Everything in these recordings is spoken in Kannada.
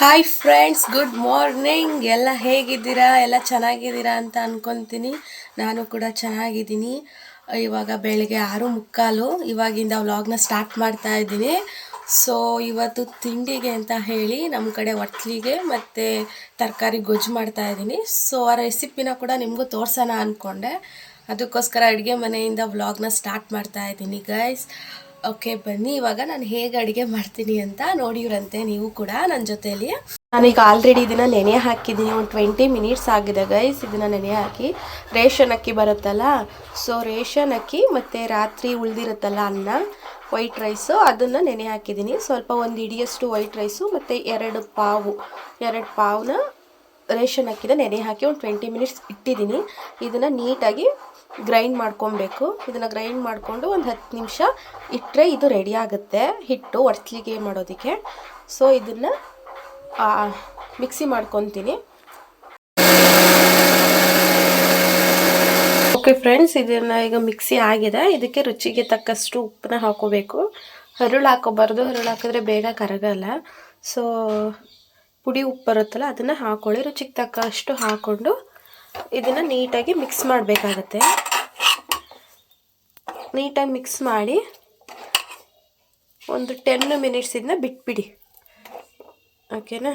Hi friends, good morning. ಎಲ್ಲ ಹೇಗಿದ್ದೀರಾ? ಎಲ್ಲ ಚೆನ್ನಾಗಿದ್ದೀರಾ ಅಂತ ಅಂದ್ಕೊತೀನಿ. ನಾನು ಕೂಡ ಚೆನ್ನಾಗಿದ್ದೀನಿ. ಇವಾಗ ಬೆಳಗ್ಗೆ 6:45 ಇವಾಗಿಂದ ವ್ಲಾಗ್ನ ಸ್ಟಾರ್ಟ್ ಮಾಡ್ತಾ ಇದ್ದೀನಿ. ಸೊ ಇವತ್ತು ತಿಂಡಿಗೆ ಅಂತ ಹೇಳಿ ನಮ್ಮ ಕಡೆ ಒಟ್ಲಿಗೆ ಮತ್ತು ತರಕಾರಿ ಗೊಜ್ಜು ಮಾಡ್ತಾ ಇದ್ದೀನಿ. ಸೊ ಆ ರೆಸಿಪಿನ ಕೂಡ ನಿಮಗೂ ತೋರಿಸೋಣ ಅಂದ್ಕೊಂಡೆ. ಅದಕ್ಕೋಸ್ಕರ ಅಡುಗೆ ಮನೆಯಿಂದ ವ್ಲಾಗ್ನ ಸ್ಟಾರ್ಟ್ ಮಾಡ್ತಾ ಇದ್ದೀನಿ ಗೈಸ್. ಓಕೆ, ಬನ್ನಿ ಇವಾಗ ನಾನು ಹೇಗೆ ಅಡುಗೆ ಮಾಡ್ತೀನಿ ಅಂತ ನೋಡಿವ್ರಂತೆ ನೀವು ಕೂಡ ನನ್ನ ಜೊತೆಯಲ್ಲಿ. ನಾನೀಗ ಆಲ್ರೆಡಿ ಇದನ್ನು ನೆನೆ ಹಾಕಿದ್ದೀನಿ. ಒಂದು 20 ಮಿನಿಟ್ಸ್ ಆಗಿದೆ ಗೈಸ್. ಇದನ್ನು ನೆನೆ ಹಾಕಿ ರೇಷನ್ ಅಕ್ಕಿ ಬರುತ್ತಲ್ಲ, ಸೊ ರೇಷನ್ ಅಕ್ಕಿ ಮತ್ತು ರಾತ್ರಿ ಉಳಿದಿರುತ್ತಲ್ಲ ಅನ್ನ, ವೈಟ್ ರೈಸು, ಅದನ್ನು ನೆನೆ ಹಾಕಿದ್ದೀನಿ. ಸ್ವಲ್ಪ ಒಂದು ಹಿಡಿಯಷ್ಟು ವೈಟ್ ರೈಸು ಮತ್ತು ಎರಡು ಪಾವನ್ನ ರೇಷನ್ ಅಕ್ಕಿನ ನೆನೆ ಹಾಕಿ ಒಂದು 20 ಮಿನಿಟ್ಸ್ ಇಟ್ಟಿದ್ದೀನಿ. ಇದನ್ನು ನೀಟಾಗಿ ಗ್ರೈಂಡ್ ಮಾಡ್ಕೊಬೇಕು. ಇದನ್ನು ಗ್ರೈಂಡ್ ಮಾಡಿಕೊಂಡು ಒಂದು 10 ನಿಮಿಷ ಇಟ್ಟರೆ ಇದು ರೆಡಿ ಆಗುತ್ತೆ ಹಿಟ್ಟು ಒಟ್ಲಿಗೆ ಮಾಡೋದಕ್ಕೆ. ಸೊ ಇದನ್ನು ಮಿಕ್ಸಿ ಮಾಡ್ಕೊತೀನಿ. ಓಕೆ ಫ್ರೆಂಡ್ಸ್, ಇದನ್ನು ಈಗ ಮಿಕ್ಸಿ ಆಗಿದೆ. ಇದಕ್ಕೆ ರುಚಿಗೆ ತಕ್ಕಷ್ಟು ಉಪ್ಪನ್ನ ಹಾಕೋಬೇಕು. ಹರಳು ಹಾಕೋಬಾರ್ದು, ಹರಳು ಹಾಕಿದ್ರೆ ಬೇಗ ಕರಗಲ್ಲ. ಸೊ ಪುಡಿ ಉಪ್ಪು ಬರುತ್ತಲ್ಲ ಅದನ್ನು ಹಾಕೊಳ್ಳಿ. ರುಚಿಗೆ ತಕ್ಕಷ್ಟು ಹಾಕ್ಕೊಂಡು ಇದನ್ನು ನೀಟಾಗಿ ಮಿಕ್ಸ್ ಮಾಡಬೇಕಾಗತ್ತೆ. ನೀಟಾಗಿ ಮಿಕ್ಸ್ ಮಾಡಿ ಒಂದು 10 ಮಿನಿಟ್ಸ್ ಇದನ್ನ ಬಿಟ್ಬಿಡಿ. ಓಕೆನಾ?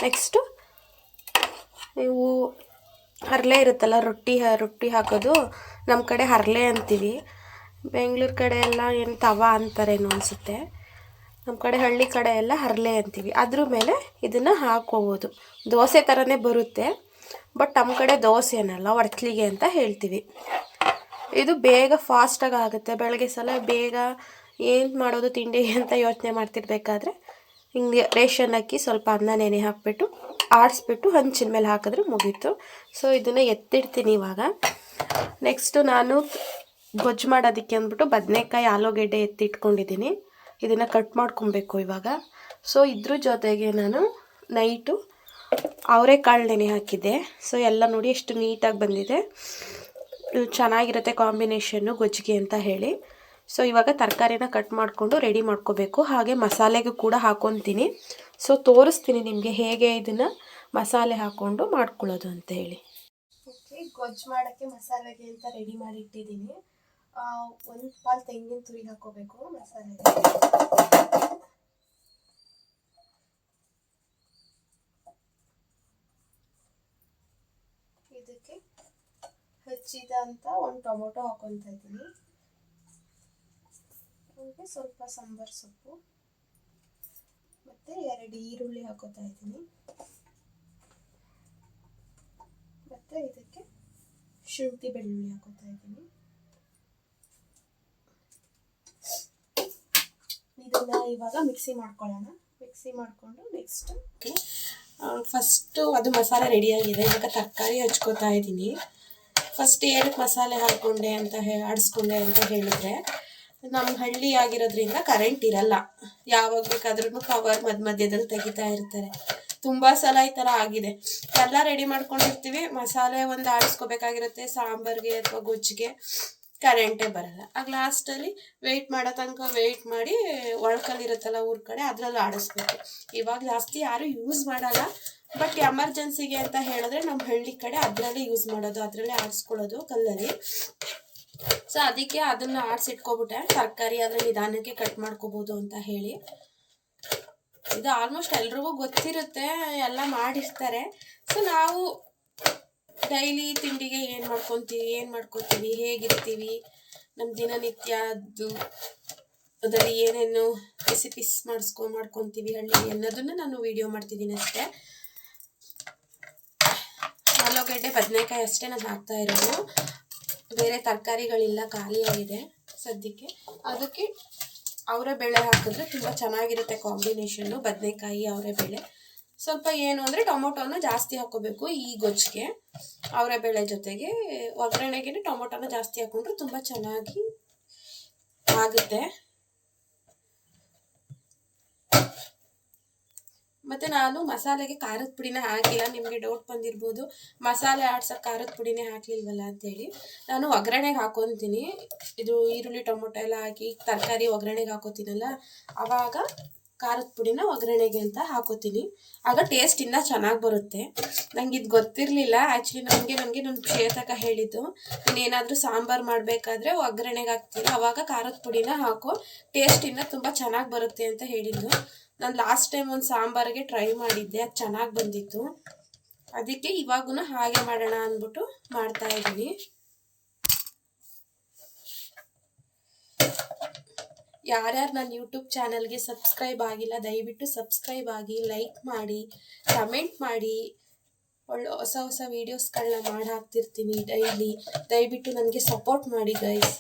ನೆಕ್ಸ್ಟು ನೀವು ಹರಳೆ ಇರುತ್ತಲ್ಲ, ರೊಟ್ಟಿ ಹಾಕೋದು. ನಮ್ಮ ಕಡೆ ಹರಳೆ ಅಂತೀವಿ, ಬೆಂಗಳೂರು ಕಡೆ ಎಲ್ಲ ಏನು ತವಾ ಅಂತಾರೇನೋ ಅನಿಸುತ್ತೆ. ನಮ್ಮ ಕಡೆ ಹಳ್ಳಿ ಕಡೆ ಎಲ್ಲ ಹರಳೆ ಅಂತೀವಿ. ಅದ್ರ ಮೇಲೆ ಇದನ್ನು ಹಾಕ್ಕೋಬೋದು. ದೋಸೆ ಥರನೇ ಬರುತ್ತೆ, ಬಟ್ ನಮ್ಮ ಕಡೆ ದೋಸೆ ಅನ್ನಲ್ಲ, ಒಟ್ಲಿಗೆ ಅಂತ ಹೇಳ್ತೀವಿ. ಇದು ಬೇಗ ಫಾಸ್ಟಾಗಿ ಆಗುತ್ತೆ. ಬೆಳಗ್ಗೆ ಸಲ ಬೇಗ ಏನು ಮಾಡೋದು ತಿಂಡಿ ಅಂತ ಯೋಚನೆ ಮಾಡ್ತಿರ್ಬೇಕಾದ್ರೆ ಹಿಂಗೆ ರೇಷನ್ ಅಕ್ಕಿ ಸ್ವಲ್ಪ ಅನ್ನ ನೆನೆ ಹಾಕಿಬಿಟ್ಟು ಆಡಿಸ್ಬಿಟ್ಟು ಹಂಚಿನ ಮೇಲೆ ಹಾಕಿದ್ರೆ ಮುಗೀತು. ಸೊ ಇದನ್ನು ಎತ್ತಿಡ್ತೀನಿ ಇವಾಗ. ನೆಕ್ಸ್ಟು ನಾನು ಗೊಜ್ಜು ಮಾಡೋದಕ್ಕೆ ಅಂದ್ಬಿಟ್ಟು ಬದನೆಕಾಯಿ, ಆಲೂಗೆಡ್ಡೆ ಎತ್ತಿಟ್ಕೊಂಡಿದ್ದೀನಿ. ಇದನ್ನು ಕಟ್ ಮಾಡ್ಕೊಬೇಕು ಇವಾಗ. ಸೊ ಇದ್ರ ಜೊತೆಗೆ ನಾನು ನೈಟು ಅವರೆಕಾಳು ನೆನೆ ಹಾಕಿದ್ದೆ. ಸೊ ಎಲ್ಲ ನೋಡಿ ಎಷ್ಟು ನೀಟಾಗಿ ಬಂದಿದೆ. ಚೆನ್ನಾಗಿರುತ್ತೆ ಕಾಂಬಿನೇಷನ್ನು ಗೊಜ್ಜಿಗೆ ಅಂತ ಹೇಳಿ. ಸೊ ಇವಾಗ ತರಕಾರಿನ ಕಟ್ ಮಾಡಿಕೊಂಡು ರೆಡಿ ಮಾಡ್ಕೋಬೇಕು. ಹಾಗೆ ಮಸಾಲೆಗೂ ಕೂಡ ಹಾಕ್ಕೊತೀನಿ. ಸೊ ತೋರಿಸ್ತೀನಿ ನಿಮಗೆ ಹೇಗೆ ಇದನ್ನು ಮಸಾಲೆ ಹಾಕ್ಕೊಂಡು ಮಾಡ್ಕೊಳ್ಳೋದು ಅಂತ ಹೇಳಿ. ಓಕೆ, ಗೊಜ್ಜು ಮಾಡೋಕ್ಕೆ ಮಸಾಲೆಗೆ ಅಂತ ರೆಡಿ ಮಾಡಿ ಇಟ್ಟಿದ್ದೀನಿ. ಒಂದು ಪಾಲು ತೆಂಗಿನ ತುರಿ ಹಾಕೋಬೇಕು ಮಸಾಲೆಗೆ. ಇದಕ್ಕೆ ಹಚ್ಚಿದಂಥ ಒಂದು ಟೊಮೊಟೊ ಹಾಕೊತಾ ಇದ್ದೀನಿ. ಹಾಗೆ ಸ್ವಲ್ಪ ಸಾಂಬಾರು ಸೊಪ್ಪು ಮತ್ತು 2 ಈರುಳ್ಳಿ ಹಾಕೋತಾ ಇದ್ದೀನಿ. ಮತ್ತು ಇದಕ್ಕೆ ಶುಂಠಿ ಬೆಳ್ಳುಳ್ಳಿ ಹಾಕೋತಾ ಇದ್ದೀನಿ. ಇದನ್ನು ಇವಾಗ ಮಿಕ್ಸಿ ಮಾಡ್ಕೊಳ್ಳೋಣ. ಮಿಕ್ಸಿ ಮಾಡಿಕೊಂಡು ನೆಕ್ಸ್ಟ್ ಫಸ್ಟು ಅದು ಮಸಾಲೆ ರೆಡಿಯಾಗಿದೆ. ಇವಾಗ ತರಕಾರಿ ಹಚ್ಕೋತಾ ಇದ್ದೀನಿ. ಫಸ್ಟ್ ಏನಕ್ಕೆ ಮಸಾಲೆ ಹಾಕ್ಕೊಂಡೆ ಅಂತ ಆಡಿಸ್ಕೊಂಡೆ ಅಂತ ಹೇಳಿದ್ರೆ, ನಮ್ಮ ಹಳ್ಳಿ ಆಗಿರೋದ್ರಿಂದ ಕರೆಂಟ್ ಇರಲ್ಲ. ಯಾವಾಗ ಬೇಕಾದ್ರೂ ಪವರ್ ಮಧ್ಯದಲ್ಲಿ ತೆಗಿತಾ ಇರ್ತಾರೆ. ತುಂಬ ಸಲ ಈ ಥರ ಆಗಿದೆ. ಎಲ್ಲ ರೆಡಿ ಮಾಡ್ಕೊಂಡಿರ್ತೀವಿ, ಮಸಾಲೆ ಒಂದು ಆಡಿಸ್ಕೋಬೇಕಾಗಿರುತ್ತೆ ಸಾಂಬಾರಿಗೆ ಅಥವಾ ಗೊಜ್ಜಿಗೆ, ಕರೆಂಟೇ ಬರಲ್ಲ. ಆಗ ಲಾಸ್ಟಲ್ಲಿ ವೆಯ್ಟ್ ಮಾಡೋ ತನಕ ವೆಯ್ಟ್ ಮಾಡಿ ಒಳ್ಕಲ್ಲಿರುತ್ತಲ್ಲ ಊರ ಕಡೆ, ಅದರಲ್ಲಿ ಆಡಿಸ್ಬೇಕು. ಇವಾಗ ಜಾಸ್ತಿ ಯಾರೂ ಯೂಸ್ ಮಾಡಲ್ಲ, ಬಟ್ ಎಮರ್ಜೆನ್ಸಿಗೆ ಅಂತ ಹೇಳಿದ್ರೆ ನಮ್ಮ ಹಳ್ಳಿ ಕಡೆ ಅದರಲ್ಲೇ ಯೂಸ್ ಮಾಡೋದು, ಅದರಲ್ಲೇ ಆಡಿಸ್ಕೊಳ್ಳೋದು ಕಲ್ಲಲ್ಲಿ. ಸೊ ಅದಕ್ಕೆ ಅದನ್ನು ಆಡಿಸಿಟ್ಕೊಬಿಟ್ಟೆ. ತರಕಾರಿ ಆದರೆ ನಿಧಾನಕ್ಕೆ ಕಟ್ ಮಾಡ್ಕೋಬೋದು ಅಂತ ಹೇಳಿ. ಇದು ಆಲ್ಮೋಸ್ಟ್ ಎಲ್ರಿಗೂ ಗೊತ್ತಿರುತ್ತೆ, ಎಲ್ಲ ಮಾಡಿರ್ತಾರೆ. ಸೊ ನಾವು ಡೈಲಿ ತಿಂಡಿಗೆ ಏನು ಮಾಡ್ಕೊತೀವಿ, ಹೇಗಿರ್ತೀವಿ, ನಮ್ಮ ದಿನನಿತ್ಯದ್ದು ಅದರಲ್ಲಿ ಏನೇನು ರೆಸಿಪೀಸ್ ಮಾಡ್ಕೊತೀವಿ ಹಳ್ಳಿ ಅನ್ನೋದನ್ನು ನಾನು ವಿಡಿಯೋ ಮಾಡ್ತಿದ್ದೀನಿ ಅಷ್ಟೇ. ಆಲೂಗಡ್ಡೆ ಬದನೆಕಾಯಿ ಅಷ್ಟೇ ನಾನು ಹಾಕ್ತಾ ಇರೋದು, ಬೇರೆ ತರಕಾರಿಗಳಿಲ್ಲ, ಖಾಲಿಯಾಗಿದೆ ಸದ್ಯಕ್ಕೆ. ಅದಕ್ಕೆ ಅವರೆಬೇಳೆ ಹಾಕಿದ್ರೆ ತುಂಬ ಚೆನ್ನಾಗಿರುತ್ತೆ ಕಾಂಬಿನೇಷನ್ನು, ಬದನೆಕಾಯಿ ಅವರೆಬೇಳೆ. ಸ್ವಲ್ಪ ಏನು ಅಂದರೆ ಟೊಮೊಟೊನ ಜಾಸ್ತಿ ಹಾಕೋಬೇಕು ಈ ಗೊಜ್ಜಿಗೆ. ಅವರೆಬೇಳೆ ಜೊತೆಗೆ ಒಗ್ಗರಣೆಗೆ ಟೊಮೊಟೊನ ಜಾಸ್ತಿ ಹಾಕೊಂಡ್ರೆ ತುಂಬ ಚೆನ್ನಾಗಿ ಆಗುತ್ತೆ. ಮತ್ತು ನಾನು ಮಸಾಲೆಗೆ ಖಾರದ ಪುಡಿನ ಹಾಕಿಲ್ಲ. ನಿಮಗೆ ಡೌಟ್ ಬಂದಿರ್ಬೋದು, ಮಸಾಲೆ ಆಡ್ಸೋಕ್ಕೆ ಖಾರದ ಪುಡಿನೇ ಹಾಕಲಿಲ್ವಲ್ಲ ಅಂತೇಳಿ. ನಾನು ಒಗ್ಗರಣೆಗೆ ಹಾಕೊತೀನಿ. ಇದು ಈರುಳ್ಳಿ ಟೊಮೊಟೊ ಎಲ್ಲ ಹಾಕಿ ತರಕಾರಿ ಒಗ್ಗರಣೆಗೆ ಹಾಕೋತೀನಲ್ಲ, ಆವಾಗ ಖಾರದ ಪುಡಿನ ಒಗ್ಗರಣೆಗೆ ಅಂತ ಹಾಕೋತೀನಿ. ಆಗ ಟೇಸ್ಟ್ ಇನ್ನೂ ಚೆನ್ನಾಗಿ ಬರುತ್ತೆ. ನಂಗೆ ಇದು ಗೊತ್ತಿರಲಿಲ್ಲ ಆ್ಯಕ್ಚುಲಿ. ನನಗೆ ನನ್ನ ಶ್ವೇತಕ ಹೇಳಿದ್ದು, ನೀನೇನಾದರೂ ಸಾಂಬಾರು ಮಾಡಬೇಕಾದ್ರೆ ಒಗ್ಗರಣೆಗೆ ಹಾಕ್ತೀನಿ, ಆವಾಗ ಖಾರದ ಪುಡಿನ ಹಾಕೋ, ಟೇಸ್ಟ್ ಇನ್ನೂ ತುಂಬ ಚೆನ್ನಾಗಿ ಬರುತ್ತೆ ಅಂತ ಹೇಳಿದ್ದು. ನಾನು ಲಾಸ್ಟ್ ಟೈಮ್ ಒಂದು ಸಾಂಬಾರಿಗೆ ಟ್ರೈ ಮಾಡಿದ್ದೆ, ಅದು ಚೆನ್ನಾಗಿ ಬಂದಿತ್ತು. ಅದಕ್ಕೆ ಇವಾಗೂ ಹಾಗೆ ಮಾಡೋಣ ಅಂದ್ಬಿಟ್ಟು ಮಾಡ್ತಾಯಿದ್ದೀನಿ. ಯಾರ್ಯಾರು ನನ್ನ ಯೂಟ್ಯೂಬ್ ಚಾನಲ್ಗೆ ಸಬ್ಸ್ಕ್ರೈಬ್ ಆಗಿಲ್ಲ ದಯವಿಟ್ಟು ಸಬ್ಸ್ಕ್ರೈಬ್ ಆಗಿ, ಲೈಕ್ ಮಾಡಿ, ಕಮೆಂಟ್ ಮಾಡಿ. ಒಳ್ಳೆ ಹೊಸ ಹೊಸ ವೀಡಿಯೋಸ್ಗಳನ್ನ ಮಾಡಿ ಹಾಕ್ತಿರ್ತೀನಿ ಡೈಲಿ. ದಯವಿಟ್ಟು ನನಗೆ ಸಪೋರ್ಟ್ ಮಾಡಿ ಗೈಸ್.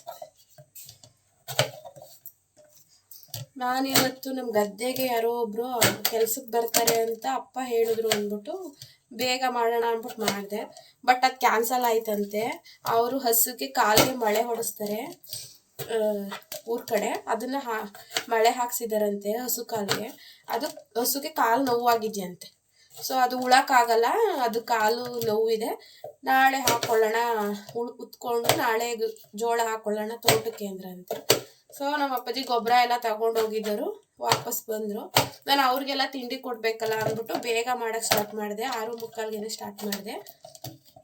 ನಾನಿವತ್ತು ನಮ್ಮ ಗದ್ದೆಗೆ ಯಾರೋ ಒಬ್ಬರು ಕೆಲ್ಸಕ್ಕೆ ಬರ್ತಾರೆ ಅಂತ ಅಪ್ಪ ಹೇಳಿದ್ರು ಅಂದ್ಬಿಟ್ಟು ಬೇಗ ಮಾಡೋಣ ಅಂದ್ಬಿಟ್ಟು ಮಾಡಿದೆ. ಬಟ್ ಅದು ಕ್ಯಾನ್ಸಲ್ ಆಯ್ತಂತೆ. ಅವರು ಹಸುಗೆ ಕಾಲಿಗೆ ಮಳೆ ಹೊಡೆಸ್ತಾರೆ ಊರ ಕಡೆ, ಅದನ್ನು ಮಳೆ ಹಾಕ್ಸಿದಾರಂತೆ ಹಸು ಕಾಲಿಗೆ. ಅದು ಹಸುಗೆ ಕಾಲು ನೋವಾಗಿದೆಯಂತೆ. ಸೊ ಅದು ಉಳಕ್ಕಾಗಲ್ಲ, ಅದು ಕಾಲು ನೋವಿದೆ. ನಾಳೆ ಹಾಕ್ಕೊಳ್ಳೋಣ, ಉತ್ಕೊಂಡು ನಾಳೆ ಜೋಳ ಹಾಕ್ಕೊಳ್ಳೋಣ ತೋಟಕ್ಕೆ ಅಂದ್ರಂತೆ. ಸೊ ನಮ್ಮ ಅಪ್ಪಾಜಿ ಗೊಬ್ಬರ ಎಲ್ಲ ತಗೊಂಡು ಹೋಗಿದ್ದರು, ವಾಪಸ್ ಬಂದರು. ನಾನು ಅವ್ರಿಗೆಲ್ಲ ತಿಂಡಿ ಕೊಡಬೇಕಲ್ಲ ಅಂದ್ಬಿಟ್ಟು ಬೇಗ ಮಾಡೋಕ್ಕೆ ಸ್ಟಾರ್ಟ್ ಮಾಡಿದೆ. 6:45ಗೆ ಸ್ಟಾರ್ಟ್ ಮಾಡಿದೆ.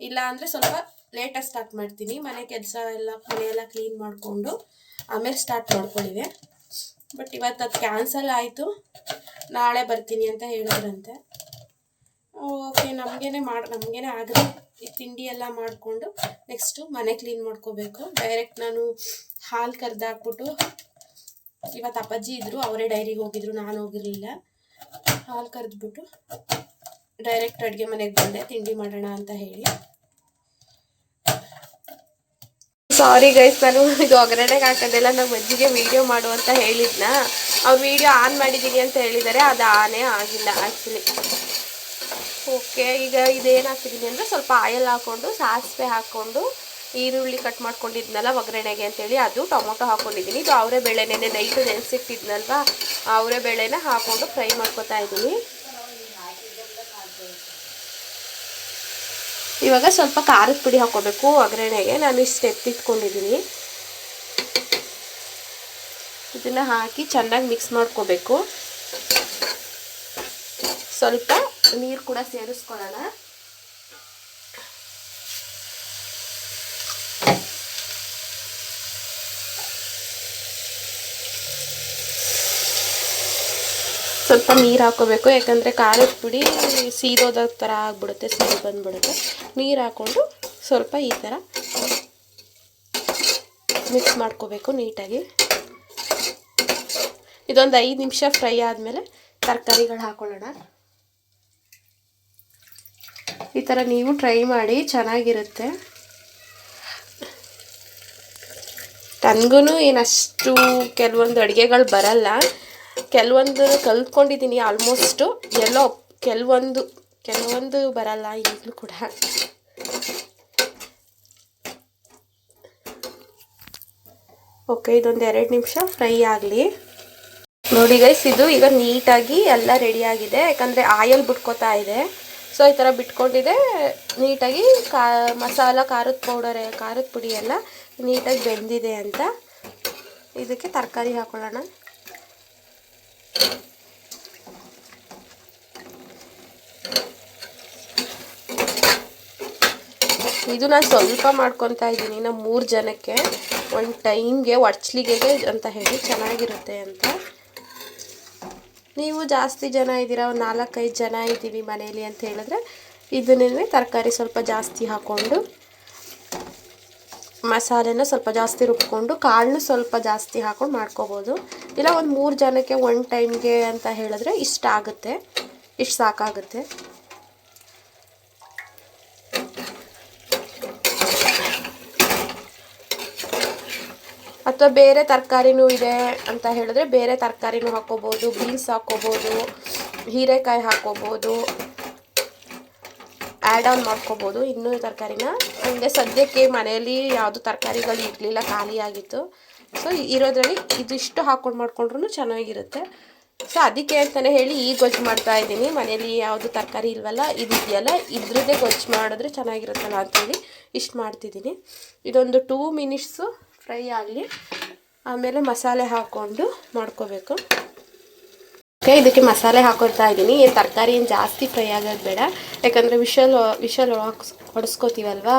ಇಲ್ಲ ಅಂದರೆ ಸ್ವಲ್ಪ ಲೇಟಾಗಿ ಸ್ಟಾರ್ಟ್ ಮಾಡ್ತೀನಿ. ಮನೆ ಕೆಲಸ ಎಲ್ಲ ಮನೆಯೆಲ್ಲ ಕ್ಲೀನ್ ಮಾಡಿಕೊಂಡು ಆಮೇಲೆ ಸ್ಟಾರ್ಟ್ ಮಾಡ್ಕೊಂಡಿದ್ದೆ. ಬಟ್ ಇವತ್ತು ಅದು ಕ್ಯಾನ್ಸಲ್ ಆಯಿತು. ನಾಳೆ ಬರ್ತೀನಿ ಅಂತ ಹೇಳಿದ್ರಂತೆ. ಓಕೆ, ನಮಗೇನೆ ಆಗಲಿ. ಈ ತಿಂಡಿ ಎಲ್ಲ ಮಾಡಿಕೊಂಡು ನೆಕ್ಸ್ಟು ಮನೆ ಕ್ಲೀನ್ ಮಾಡ್ಕೋಬೇಕು. ಡೈರೆಕ್ಟ್ ನಾನು ಹಾಲು ಕರೆದು ಹಾಕ್ಬಿಟ್ಟು, ಇವತ್ತು ಅಪ್ಪಾಜಿ ಇದ್ದರು, ಅವರೇ ಡೈರಿಗೆ ಹೋಗಿದ್ರು, ನಾನು ಹೋಗಿರಲಿಲ್ಲ. ಹಾಲು ಕರೆದ್ಬಿಟ್ಟು ಡೈರೆಕ್ಟ್ ಅಡುಗೆ ಮನೆಗೆ ಬಂದೆ ತಿಂಡಿ ಮಾಡೋಣ ಅಂತ ಹೇಳಿ. ಸಾರಿ ಗೈಸ್, ನಾನು ಇದು ಒಗ್ಗರಣೆಗೆ ಹಾಕೋದೆಲ್ಲ ನಮ್ಮ ಅಜ್ಜಿಗೆ ವೀಡಿಯೋ ಮಾಡು ಅಂತ ಹೇಳಿದ್ನ. ಅವ್ರು ವೀಡಿಯೋ ಆನ್ ಮಾಡಿದ್ದೀನಿ ಅಂತ ಹೇಳಿದ್ದಾರೆ, ಅದು ಆನೇ ಆಗಿಲ್ಲ ಆ್ಯಕ್ಚುಲಿ. ಓಕೆ, ಈಗ ಇದೇನು ಹಾಕಿದ್ದೀನಿ ಅಂದರೆ ಸ್ವಲ್ಪ ಆಯಿಲ್ ಹಾಕ್ಕೊಂಡು, ಸಾಸಿವೆ ಹಾಕ್ಕೊಂಡು, ಈರುಳ್ಳಿ ಕಟ್ ಮಾಡ್ಕೊಂಡಿದ್ನಲ್ಲ ಒಗ್ಗರಣೆಗೆ ಅಂತೇಳಿ, ಅದು ಟೊಮೊಟೊ ಹಾಕ್ಕೊಂಡಿದ್ದೀನಿ. ಇದು ಅವರೇ ಬೇಳೆನೇ ನೈಟು ನೆನೆಸಿಟ್ಟಿದ್ನಲ್ವ, ಅವರೇ ಬೇಳೆನ ಹಾಕ್ಕೊಂಡು ಫ್ರೈ ಮಾಡ್ಕೊತಾ ಇದ್ದೀನಿ. ಇವಾಗ ಸ್ವಲ್ಪ ಖಾರದ ಪುಡಿ ಹಾಕ್ಕೋಬೇಕು ಒಗ್ಗರಣೆಗೆ. ನಾನು ಇಷ್ಟು ಎತ್ತಿಟ್ಕೊಂಡಿದ್ದೀನಿ. ಇದನ್ನು ಹಾಕಿ ಚೆನ್ನಾಗಿ ಮಿಕ್ಸ್ ಮಾಡ್ಕೋಬೇಕು. ಸ್ವಲ್ಪ ನೀರು ಕೂಡ ಸೇರಿಸ್ಕೊಳ್ಳೋಣ. ಸ್ವಲ್ಪ ನೀರು ಹಾಕ್ಕೋಬೇಕು, ಯಾಕಂದರೆ ಖಾರದ ಪುಡಿ ಸೀದೋದ ಥರ ಆಗ್ಬಿಡುತ್ತೆ, ಸೀದು ಬಂದುಬಿಡುತ್ತೆ. ನೀರು ಹಾಕ್ಕೊಂಡು ಸ್ವಲ್ಪ ಈ ಥರ ಮಿಕ್ಸ್ ಮಾಡ್ಕೋಬೇಕು ನೀಟಾಗಿ. ಇದೊಂದು 5 ನಿಮಿಷ ಫ್ರೈ ಆದಮೇಲೆ ತರಕಾರಿಗಳು ಹಾಕ್ಕೊಳ್ಳೋಣ. ಈ ಥರ ನೀವು ಟ್ರೈ ಮಾಡಿ, ಚೆನ್ನಾಗಿರುತ್ತೆ. ನನಗೂ ಏನಷ್ಟು ಕೆಲವೊಂದು ಅಡುಗೆಗಳು ಬರಲ್ಲ, ಕೆಲವೊಂದು ಕಲ್ತ್ಕೊಂಡಿದ್ದೀನಿ ಆಲ್ಮೋಸ್ಟು. ಎಲ್ಲೋ ಕೆಲವೊಂದು ಬರಲ್ಲ ಈಗಲೂ ಕೂಡ. ಓಕೆ, ಇದೊಂದು 2 ನಿಮಿಷ ಫ್ರೈ ಆಗಲಿ. ನೋಡಿ ಗೈಸ್, ಇದು ಈಗ ನೀಟಾಗಿ ಎಲ್ಲ ರೆಡಿಯಾಗಿದೆ, ಯಾಕಂದರೆ ಆಯಿಲ್ ಬಿಟ್ಕೋತಾ ಇದೆ. ಸೊ ಈ ಥರ ಬಿಟ್ಕೊಂಡಿದೆ ನೀಟಾಗಿ. ಮಸಾಲ, ಖಾರದ ಪುಡಿ ಎಲ್ಲ ನೀಟಾಗಿ ಬೆಂದಿದೆ ಅಂತ. ಇದಕ್ಕೆ ತರಕಾರಿ ಹಾಕೊಳ್ಳೋಣ. ಇದು ನಾನು ಸ್ವಲ್ಪ ಮಾಡ್ಕೊತಾ ಇದ್ದೀನಿ, ನಮ್ಮ 3 ಜನಕ್ಕೆ ಒಂದು ಟೈಮ್ಗೆ ಒಡ್ಚ್ಲಿಗೆ ಅಂತ ಹೇಳಿ, ಚೆನ್ನಾಗಿರುತ್ತೆ ಅಂತ. ನೀವು ಜಾಸ್ತಿ ಜನ ಇದ್ದೀರಾ, ಒಂದು 4-5 ಜನ ಇದ್ದೀವಿ ಮನೇಲಿ ಅಂತ ಹೇಳಿದ್ರೆ, ಇದನ್ನೇ ತರಕಾರಿ ಸ್ವಲ್ಪ ಜಾಸ್ತಿ ಹಾಕ್ಕೊಂಡು, ಮಸಾಲೆನ ಸ್ವಲ್ಪ ಜಾಸ್ತಿ ರುಬ್ಕೊಂಡು, ಕಾಳನ್ನು ಸ್ವಲ್ಪ ಜಾಸ್ತಿ ಹಾಕ್ಕೊಂಡು ಮಾಡ್ಕೋಬೋದು. ಇಲ್ಲ ಒಂದು 3 ಜನಕ್ಕೆ ಒಂದು ಟೈಮ್ಗೆ ಅಂತ ಹೇಳಿದ್ರೆ ಇಷ್ಟು ಸಾಕಾಗುತ್ತೆ. ಅಥವಾ ಬೇರೆ ತರಕಾರಿನೂ ಇದೆ ಅಂತ ಹೇಳಿದ್ರೆ ಬೇರೆ ತರಕಾರಿನೂ ಹಾಕ್ಕೋಬೋದು. ಬೀನ್ಸ್ ಹಾಕ್ಕೋಬೋದು, ಹೀರೆಕಾಯಿ ಹಾಕ್ಕೋಬೋದು, ಆ್ಯಡ್ ಆನ್ ಮಾಡ್ಕೋಬೋದು ಇನ್ನೂ ತರಕಾರಿನ. ಹಂಗೆ ಸದ್ಯಕ್ಕೆ ಮನೆಯಲ್ಲಿ ಯಾವುದು ತರಕಾರಿಗಳು ಇರಲಿಲ್ಲ, ಖಾಲಿಯಾಗಿತ್ತು. ಸೊ ಇರೋದ್ರಲ್ಲಿ ಇದಿಷ್ಟು ಹಾಕ್ಕೊಂಡು ಮಾಡ್ಕೊಂಡ್ರೂ ಚೆನ್ನಾಗಿರುತ್ತೆ. ಸೊ ಅದಕ್ಕೆ ಅಂತಲೇ ಹೇಳಿ ಈ ಗೊಜ್ಜು ಮಾಡ್ತಾಯಿದ್ದೀನಿ. ಮನೇಲಿ ಯಾವುದು ತರಕಾರಿ ಇಲ್ವಲ್ಲ, ಇದೆಯಲ್ಲ, ಇದ್ರದ್ದೇ ಗೊಜ್ಜು ಮಾಡಿದ್ರೆ ಚೆನ್ನಾಗಿರುತ್ತಲ್ಲ ಅಂಥೇಳಿ ಇಷ್ಟು ಮಾಡ್ತಿದ್ದೀನಿ. ಇದೊಂದು 2 ಮಿನಿಟ್ಸು ಫ್ರೈ ಆಗಲಿ, ಆಮೇಲೆ ಮಸಾಲೆ ಹಾಕ್ಕೊಂಡು ಮಾಡ್ಕೋಬೇಕು. ಓಕೆ, ಇದಕ್ಕೆ ಮಸಾಲೆ ಹಾಕೋತಾ ಇದ್ದೀನಿ. ಏನು ತರಕಾರಿ ಏನು ಜಾಸ್ತಿ ಫ್ರೈ ಆಗೋದು ಬೇಡ, ಯಾಕಂದರೆ ವಿಷಲ್ ಹೊಡೆಸ್ಕೋತೀವಲ್ವಾ,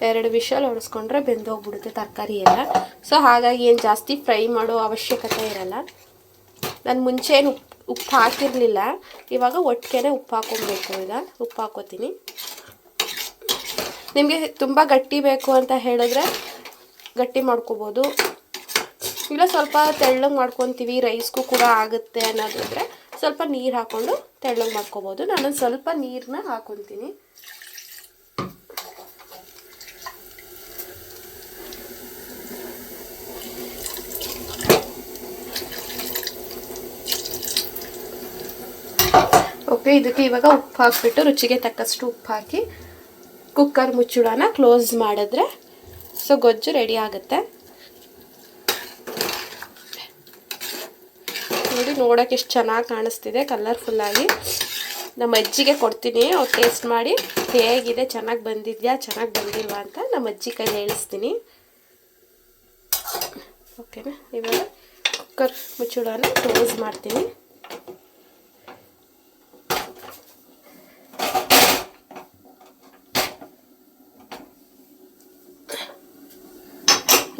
2 ವಿಷಲ್ ಹೊಡೆಸ್ಕೊಂಡ್ರೆ ಬೆಂದೋಗ್ಬಿಡುತ್ತೆ ತರಕಾರಿ ಎಲ್ಲ. ಸೊ ಹಾಗಾಗಿ ಏನು ಜಾಸ್ತಿ ಫ್ರೈ ಮಾಡೋ ಅವಶ್ಯಕತೆ ಇರಲ್ಲ. ನಾನು ಮುಂಚೆ ಏನು ಉಪ್ಪು ಹಾಕಿರಲಿಲ್ಲ, ಇವಾಗ ಒಟ್ಟಿಗೆ ಉಪ್ಪು ಹಾಕೊಬೇಕು. ಈಗ ಉಪ್ಪು ಹಾಕೋತೀನಿ. ನಿಮಗೆ ತುಂಬ ಗಟ್ಟಿ ಬೇಕು ಅಂತ ಹೇಳಿದ್ರೆ ಗಟ್ಟಿ ಮಾಡ್ಕೋಬೋದು, ಇಲ್ಲ ಸ್ವಲ್ಪ ತೆಳ್ಳಗೆ ಮಾಡ್ಕೊತೀವಿ, ರೈಸ್ಗೂ ಕೂಡ ಆಗುತ್ತೆ ಅನ್ನೋದಿದ್ರೆ ಸ್ವಲ್ಪ ನೀರು ಹಾಕ್ಕೊಂಡು ತೆಳ್ಳಗೆ ಮಾಡ್ಕೋಬೋದು. ನಾನು ಸ್ವಲ್ಪ ನೀರನ್ನ ಹಾಕ್ಕೊತೀನಿ. ಓಕೆ, ಇದಕ್ಕೆ ಇವಾಗ ಉಪ್ಪು ಹಾಕ್ಬಿಟ್ಟು ರುಚಿಗೆ ತಕ್ಕಷ್ಟು ಉಪ್ಪು ಹಾಕಿ ಕುಕ್ಕರ್ ಮುಚ್ಚಳನ ಕ್ಲೋಸ್ ಮಾಡಿದ್ರೆ ಸೊ ಗೊಜ್ಜು ರೆಡಿ ಆಗುತ್ತೆ. ನೋಡಿ, ನೋಡೋಕೆ ಎಷ್ಟು ಚೆನ್ನಾಗಿ ಕಾಣಿಸ್ತಿದೆ, ಕಲರ್ಫುಲ್ಲಾಗಿ. ನಮ್ಮ ಅಜ್ಜಿಗೆ ಕೊಡ್ತೀನಿ, ಅವ್ರು ಟೇಸ್ಟ್ ಮಾಡಿ ಹೇಗಿದೆ, ಚೆನ್ನಾಗಿ ಬಂದಿದೆಯಾ ಚೆನ್ನಾಗಿ ಬಂದಿಲ್ವಾ ಅಂತ ನಮ್ಮ ಅಜ್ಜಿ ಕೈ ಹೇಳಿಸ್ತೀನಿ. ಓಕೆನಾ, ಇವಾಗ ಕುಕ್ಕರ್ ಮುಚ್ಚಳನ ಕ್ಲೋಸ್ ಮಾಡ್ತೀನಿ.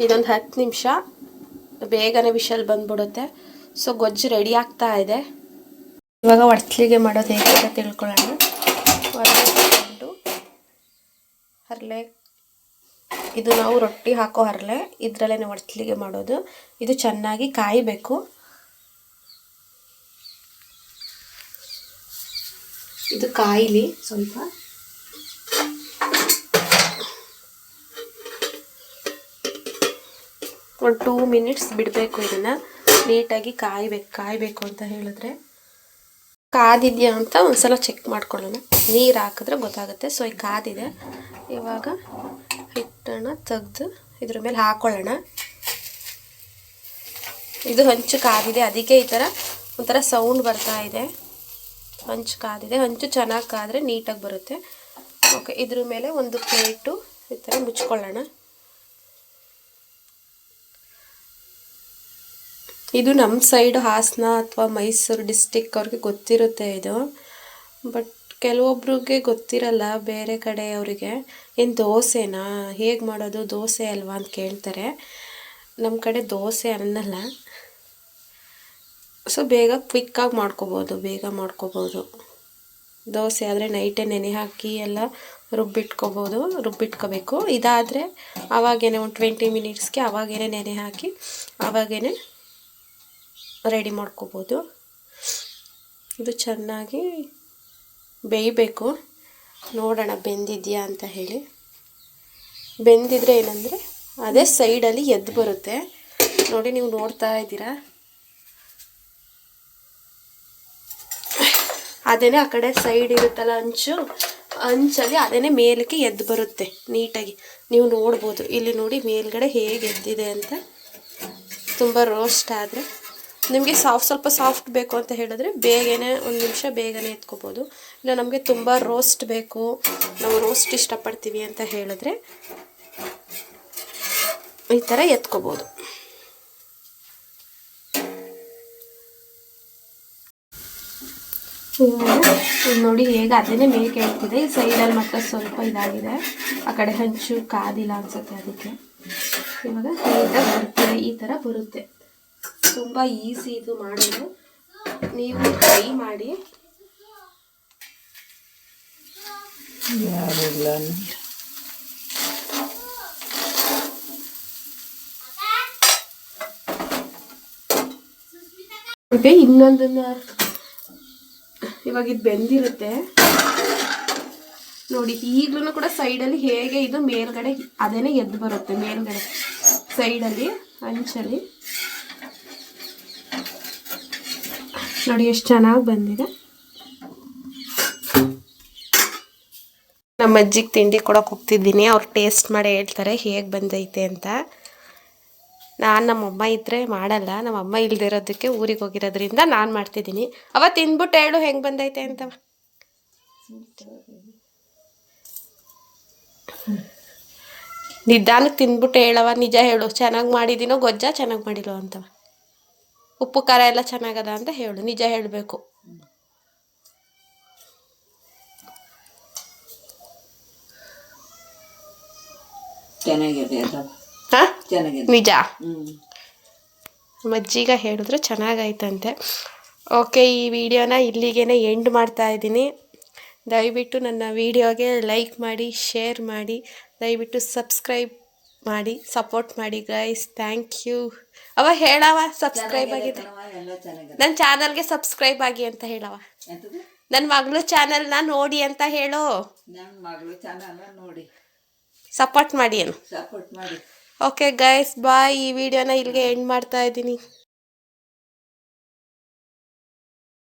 ಇದೊಂದು 10 ನಿಮಿಷ ಬೇಗನೆ ವಿಷಲ್ ಬಂದ್ಬಿಡುತ್ತೆ. ಸೊ ಗೊಜ್ಜು ರೆಡಿ ಆಗ್ತಾ ಇದೆ. ಇವಾಗ ಒಡ್ಸ್ಲಿಗೆ ಮಾಡೋದು ಹೇಗೆ ಅಂತ ತಿಳ್ಕೊಳ್ಳೋಣ. ತಗೊಂಡು ಹರಳೆ, ಇದು ನಾವು ರೊಟ್ಟಿ ಹಾಕೋ ಹರಳೆ, ಇದರಲ್ಲೇ ಒಡ್ಸ್ಲಿಗೆ ಮಾಡೋದು. ಇದು ಚೆನ್ನಾಗಿ ಕಾಯಬೇಕು. ಇದು ಕಾಯಿಲಿ ಸ್ವಲ್ಪ. ಒಂದು 2 ಮಿನಿಟ್ಸ್ ಬಿಡಬೇಕು. ಇದನ್ನು ನೀಟಾಗಿ ಕಾಯಬೇಕು ಅಂತ ಹೇಳಿದ್ರೆ. ಕಾದಿದೆಯಾ ಅಂತ ಒಂದ್ಸಲ ಚೆಕ್ ಮಾಡ್ಕೊಳ್ಳೋಣ. ನೀರು ಹಾಕಿದ್ರೆ ಗೊತ್ತಾಗುತ್ತೆ. ಸೊ ಈಗ ಕಾದಿದೆ. ಇವಾಗ ಹಿಟ್ಟನ್ನು ತೆಗೆದು ಇದ್ರ ಮೇಲೆ ಹಾಕೊಳ್ಳೋಣ. ಇದು ಹಂಚು ಕಾದಿದೆ, ಅದಕ್ಕೆ ಈ ಥರ ಒಂಥರ ಸೌಂಡ್ ಬರ್ತಾ ಇದೆ. ಹಂಚು ಕಾದಿದೆ, ಹಂಚು ಚೆನ್ನಾಗಿ ಕಾದರೆ ನೀಟಾಗಿ ಬರುತ್ತೆ. ಓಕೆ, ಇದ್ರ ಮೇಲೆ ಒಂದು ಪ್ಲೇಟು ಈ ಥರ ಮುಚ್ಕೊಳ್ಳೋಣ. ಇದು ನಮ್ಮ ಸೈಡ್ ಹಾಸನ ಅಥವಾ ಮೈಸೂರು ಡಿಸ್ಟಿಕ್ ಅವ್ರಿಗೆ ಗೊತ್ತಿರುತ್ತೆ ಇದು, ಬಟ್ ಕೆಲವೊಬ್ರಿಗೆ ಗೊತ್ತಿರಲ್ಲ. ಬೇರೆ ಕಡೆ ಅವರಿಗೆ ಏನು ದೋಸೆನಾ, ಹೇಗೆ ಮಾಡೋದು, ದೋಸೆ ಅಲ್ವಾ ಅಂತ ಕೇಳ್ತಾರೆ. ನಮ್ಮ ಕಡೆ ದೋಸೆ ಅನ್ನಲ್ಲ. ಸೊ ಬೇಗ ಕ್ವಿಕ್ಕಾಗಿ ಬೇಗ ಮಾಡ್ಕೋಬೋದು. ದೋಸೆ ಆದರೆ ನೈಟೇ ನೆನೆ ಹಾಕಿ ಎಲ್ಲ ರುಬ್ಬಿಟ್ಕೋಬೇಕು. ಇದಾದರೆ ಆವಾಗೇನೆ ಒಂದು 20 ಮಿನಿಟ್ಸ್ಗೆ ಆವಾಗೇನೆ ನೆನೆ ಹಾಕಿ ಆವಾಗೇನೆ ರೆಡಿ ಮಾಡ್ಕೋಬೋದು. ಇದು ಚೆನ್ನಾಗಿ ಬೇಯಬೇಕು. ನೋಡೋಣ ಬೆಂದಿದೆಯಾ ಅಂತ ಹೇಳಿ. ಬೆಂದಿದ್ರೆ ಏನಂದರೆ ಅದೇ ಸೈಡಲ್ಲಿ ಎದ್ದು ಬರುತ್ತೆ. ನೋಡಿ, ನೀವು ನೋಡ್ತಾ ಇದ್ದೀರಾ, ಅದೇನೇ ಆ ಕಡೆ ಸೈಡ್ ಇರುತ್ತಲ್ಲ ಅಂಚಲ್ಲಿ ಅದೇನೇ ಮೇಲಕ್ಕೆ ಎದ್ದು ಬರುತ್ತೆ ನೀಟಾಗಿ. ನೀವು ನೋಡ್ಬೋದು, ಇಲ್ಲಿ ನೋಡಿ ಮೇಲ್ಗಡೆ ಹೇಗೆ ಎದ್ದಿದೆ ಅಂತ. ತುಂಬ ರೋಸ್ಟ್ ಆದರೆ, ನಿಮಗೆ ಸ್ವಲ್ಪ ಸಾಫ್ಟ್ ಬೇಕು ಅಂತ ಹೇಳಿದ್ರೆ ಬೇಗನೆ 1 ನಿಮಿಷ ಬೇಗನೆ ಎತ್ಕೋಬೋದು. ಇಲ್ಲ ನಮಗೆ ತುಂಬ ರೋಸ್ಟ್ ಬೇಕು, ನಾವು ರೋಸ್ಟ್ ಇಷ್ಟಪಡ್ತೀವಿ ಅಂತ ಹೇಳಿದ್ರೆ ಈ ಥರ ಎತ್ಕೋಬೋದು. ನೋಡಿ ಹೇಗೆ ಅದೇನೇ ಮೇಲೆ ಕೇಳ್ತಿದೆ. ಈ ಸೈಡಲ್ಲಿ ಮಾತ್ರ ಸ್ವಲ್ಪ ಇದಾಗಿದೆ, ಆ ಕಡೆ ಹಂಚು ಕಾದಿಲ್ಲ ಅನ್ಸುತ್ತೆ. ಅದಕ್ಕೆ ಇವಾಗ ನೀಟಾಗಿ ಬರುತ್ತೆ, ಈ ಥರ ಬರುತ್ತೆ. ತುಂಬ ಈಸಿ ಇದು ಮಾಡೋದು, ನೀವು ಟ್ರೈ ಮಾಡಿ. ಓಕೆ, ಇನ್ನೊಂದನ್ನ ಇವಾಗ ಇದು ಬೆಂದಿರುತ್ತೆ ನೋಡಿ. ಈಗಲೂ ಕೂಡ ಸೈಡಲ್ಲಿ ಹೇಗೆ ಇದು ಮೇಲ್ಗಡೆ ಅದೇನೇ ಎದ್ದು ಬರುತ್ತೆ, ಮೇಲ್ಗಡೆ ಸೈಡಲ್ಲಿ ಅಂಚಲ್ಲಿ. ನೋಡಿ ಎಷ್ಟು ಚೆನ್ನಾಗಿ ಬಂದಿದೆ. ನಮ್ಮ ಅಜ್ಜಿಗೆ ತಿಂಡಿ ಕೊಡೋಕೆ ಹೋಗ್ತಿದ್ದೀನಿ. ಅವ್ರು ಟೇಸ್ಟ್ ಮಾಡಿ ಹೇಳ್ತಾರೆ ಹೇಗೆ ಬಂದೈತೆ ಅಂತ. ನಾನು ನಮ್ಮಮ್ಮ ಇದ್ದರೆ ಮಾಡಲ್ಲ, ನಮ್ಮಮ್ಮ ಇಲ್ದಿರೋದಕ್ಕೆ ಊರಿಗೆ ಹೋಗಿರೋದ್ರಿಂದ ನಾನು ಮಾಡ್ತಿದ್ದೀನಿ. ಅವ ತಿಂದ್ಬಿಟ್ಟು ಹೇಳು ಹೆಂಗೆ ಬಂದೈತೆ ಅಂತ. ನಿಧಾನಕ್ಕೆ ತಿಂದ್ಬಿಟ್ಟು ಹೇಳವ, ನಿಜ ಹೇಳು, ಚೆನ್ನಾಗಿ ಮಾಡಿದ್ದೀನೋ ಗೊಜ್ಜ ಚೆನ್ನಾಗಿ ಮಾಡಿಲ್ವ ಅಂತವ. ಉಪ್ಪು ಖಾರ ಎಲ್ಲ ಚೆನ್ನಾಗದ ಅಂತ ಹೇಳು, ನಿಜ ಹೇಳಬೇಕು. ಹಾಂ ನಿಜ ಮಜ್ಜಿಗೆ ಹೇಳಿದ್ರೆ ಚೆನ್ನಾಗೈತಂತೆ. ಓಕೆ, ಈ ವಿಡಿಯೋನ ಇಲ್ಲಿಗೆ ಎಂಡ್ ಮಾಡ್ತಾ ಇದ್ದೀನಿ. ದಯವಿಟ್ಟು ನನ್ನ ವಿಡಿಯೋಗೆ ಲೈಕ್ ಮಾಡಿ, ಶೇರ್ ಮಾಡಿ, ದಯವಿಟ್ಟು ಸಬ್ಸ್ಕ್ರೈಬ್ ಮಾಡಿ, ಸಪೋರ್ಟ್ ಮಾಡಿ ಗೈಸ್. Thank you. ಹೇಳವ ಸಬ್ಸ್ಕ್ರೈಬ್ ಆಗಿದೆ, ನನ್ನ ಚಾನಲ್ಗೆ ಸಬ್ಸ್ಕ್ರೈಬ್ ಆಗಿ ಅಂತ ಹೇಳವ. ನನ್ನ ಮಗಳು ಚಾನಲ್ನ ನೋಡಿ ಅಂತ ಹೇಳು. ನನ್ನ ಮಗಳು ಚಾನಲ್ನ ನೋಡಿ ಸಪೋರ್ಟ್ ಮಾಡಿ ಏನು. ಸಪೋರ್ಟ್ ಮಾಡಿ. Okay guys bye. ಈ ವಿಡಿಯೋನ ಇಲ್ಲಿಗೆ ಎಂಡ್ ಮಾಡ್ತಾ ಇದ್ದೀನಿ.